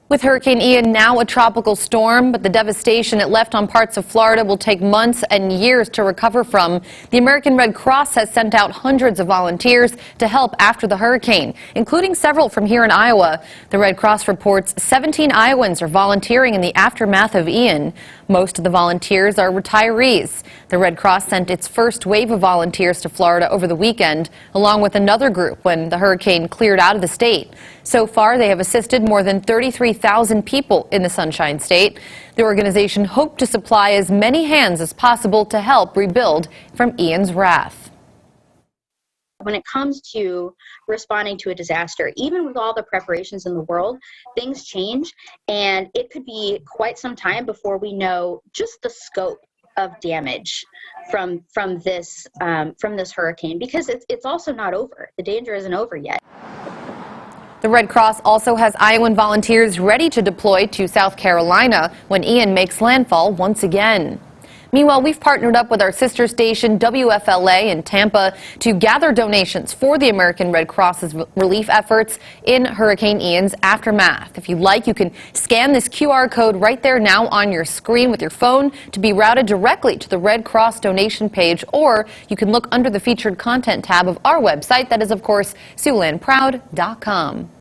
With Hurricane Ian now a tropical storm, but the devastation it left on parts of Florida will take months and years to recover from. The American Red Cross has sent out hundreds of volunteers to help after the hurricane, including several from here in Iowa. The Red Cross reports 17 Iowans are volunteering in the aftermath of Ian. Most of the volunteers are retirees. The Red Cross sent its first wave of volunteers to Florida over the weekend, along with another group when the hurricane cleared out of the state. So far, they have assisted more than 33,000 people in the Sunshine State. The organization hoped to supply as many hands as possible to help rebuild from Ian's wrath. When it comes to responding to a disaster, even with all the preparations in the world, things change, and it could be quite some time before we know just the scope of damage from this hurricane, because it's also not over. The danger isn't over yet. The Red Cross also has Iowan volunteers ready to deploy to South Carolina when Ian makes landfall once again. Meanwhile, we've partnered up with our sister station WFLA in Tampa to gather donations for the American Red Cross's relief efforts in Hurricane Ian's aftermath. If you like, you can scan this QR code right there now on your screen with your phone to be routed directly to the Red Cross donation page, or you can look under the featured content tab of our website. That is, of course, SiouxlandProud.com.